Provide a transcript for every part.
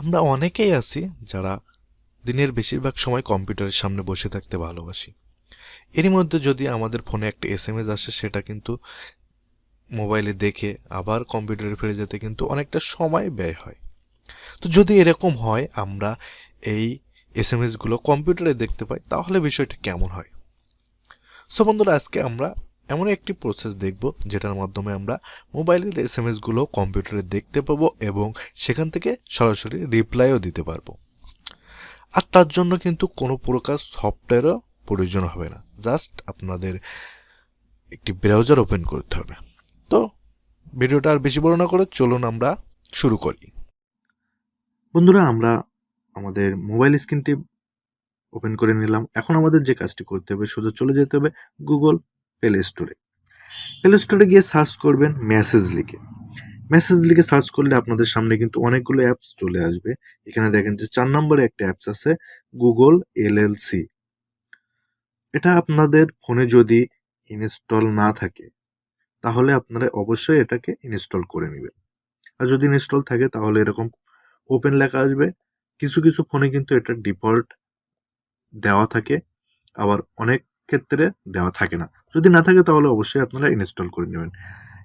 আমরা অনেকেই আছি যারা দিনের বেশিরভাগ সময় কম্পিউটারের সামনে বসে থাকতে ভালোবাসি। এরই মধ্যে যদি আমাদের ফোনে একটা এসএমএস আসে, সেটা কিন্তু মোবাইলে দেখে আবার কম্পিউটারে ফিরে যেতে কিন্তু অনেকটা সময় ব্যয় হয়। তো যদি এরকম হয়, আমরা এই এসএমএসগুলো কম্পিউটারে দেখতে পাই, তাহলে বিষয়টা কেমন হয়? সো বন্ধুরা, আজকে আমরা এমন একটি প্রসেস দেখব যেটার মাধ্যমে আমরা মোবাইলের এসএমএসগুলো কম্পিউটারে দেখতে পাবো এবং সেখান থেকে সরাসরি রিপ্লাইও দিতে পারবো। আর তার জন্য কিন্তু কোনো প্রকার সফটওয়্যারও প্রয়োজন হবে না, জাস্ট আপনাদের একটি ব্রাউজার ওপেন করতে হবে। তো ভিডিওটা আর বেশি বড় না করে চলুন আমরা শুরু করি। বন্ধুরা, আমরা আমাদের মোবাইল স্ক্রিনটি ওপেন করে নিলাম। এখন আমাদের যে কাজটি করতে হবে, শুধু চলে যেতে হবে গুগল প্লে স্টোরে। প্লে স্টোরে গিয়ে সার্চ করবেন মেসেজ লিখে। মেসেজ লিখে সার্চ করলে আপনাদের সামনে কিন্তু অনেকগুলো অ্যাপস চলে আসবে। এখানে দেখেন যে 4 নম্বরে একটা অ্যাপস আছে, গুগল এলএলসি। এটা আপনাদের ফোনে যদি ইনস্টল না থাকে, তাহলে আপনারা অবশ্যই এটাকে ইনস্টল করে নেবেন। আর যদি ইনস্টল থাকে তাহলে এরকম ওপেন লেখা আসবে। কিছু কিছু ফোনে কিন্তু এটা ডিফল্ট দেওয়া থাকে, আবার অনেক ক্ষেত্রে দেওয়া থাকে না। যদি না থাকে তাহলে অবশ্যই আপনারা ইনস্টল করে নেবেন।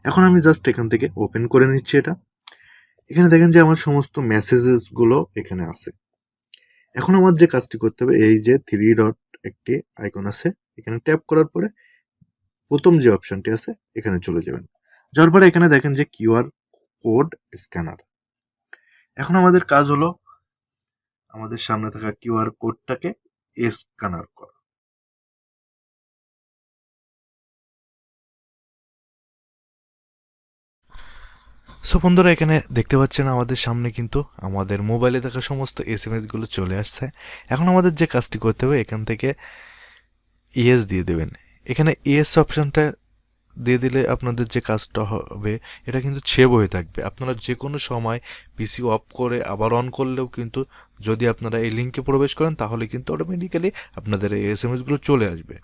এখন আমি জাস্ট এখান থেকে ওপেন করে নিচ্ছি এটা। এখানে দেখেন যে আমার সমস্ত মেসেজেসগুলো এখানে আছে। এখন আমার যে কাজটি করতে হবে, এই যে 3 ডট একটি আইকন আছে, এখানে ট্যাপ করার পরে প্রথম যে অপশনটি আছে এখানে চলে যাবেন। যাওয়ার পরে এখানে দেখেন যে কিউআর কোড স্ক্যানার। এখন আমাদের কাজ হলো আমাদের সামনে থাকা কিউআর কোডটাকে স্ক্যানার করা। সো বন্ধুরা, এখানে দেখতে পাচ্ছেন আমাদের সামনে কিন্তু আমাদের মোবাইলে থাকা সমস্ত এসএমএসগুলো চলে আসছে। এখন আমাদের যে কাজটি করতে হবে, এখান থেকে ইয়েস দিয়ে দেবেন। এখানে ইয়েস অপশনটা দিয়ে দিলে আপনাদের যে কাজটা হবে, এটা কিন্তু সেভ হয়ে থাকবে। আপনারা যে কোনো সময় পিসি অফ করে আবার অন করলেও কিন্তু, যদি আপনারা এই লিঙ্কে প্রবেশ করেন, তাহলে কিন্তু অটোমেটিক্যালি আপনাদের এই এসএমএসগুলো চলে আসবে।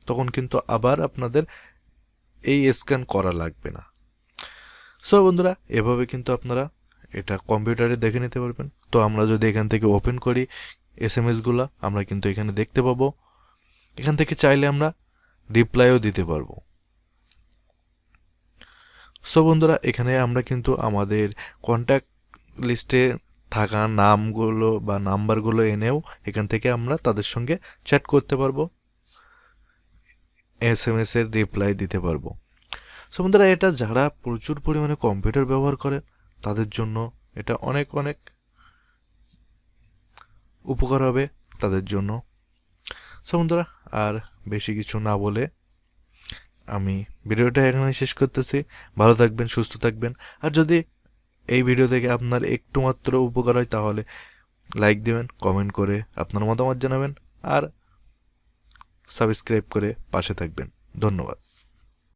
তখন কিন্তু আবার আপনাদের এই স্ক্যান করা লাগবে না। সো বন্ধুরা, এভাবে কিন্তু আপনারা এটা কম্পিউটারে দেখে নিতে পারবেন। তো আমরা যদি এখান থেকে ওপেন করি এসএমএসগুলো, আমরা কিন্তু এখানে দেখতে পাবো। এখান থেকে চাইলে আমরা রিপ্লাইও দিতে পারবো। সো বন্ধুরা, এখানে আমরা কিন্তু আমাদের কন্ট্যাক্ট লিস্টে থাকা নামগুলো বা নাম্বারগুলো এনেও এখান থেকে আমরা তাদের সঙ্গে চ্যাট করতে পারবো, এসএমএস এর রিপ্লাই দিতে পারবো। সো বন্ধুরা, এটা যারা প্রচুর পরিমাণে কম্পিউটার ব্যবহার করেন তাদের জন্য এটা অনেক অনেক উপকার হবে তাদের জন্য। সো বন্ধুরা, আর বেশি কিছু না বলে আমি ভিডিওটা এখানে শেষ করতেছি। ভালো থাকবেন, সুস্থ থাকবেন। আর যদি এই ভিডিও থেকে আপনার একটু মাত্র উপকার হয়, তাহলে লাইক দিবেন, কমেন্ট করে আপনার মতামত জানাবেন আর সাবস্ক্রাইব করে পাশে থাকবেন। ধন্যবাদ।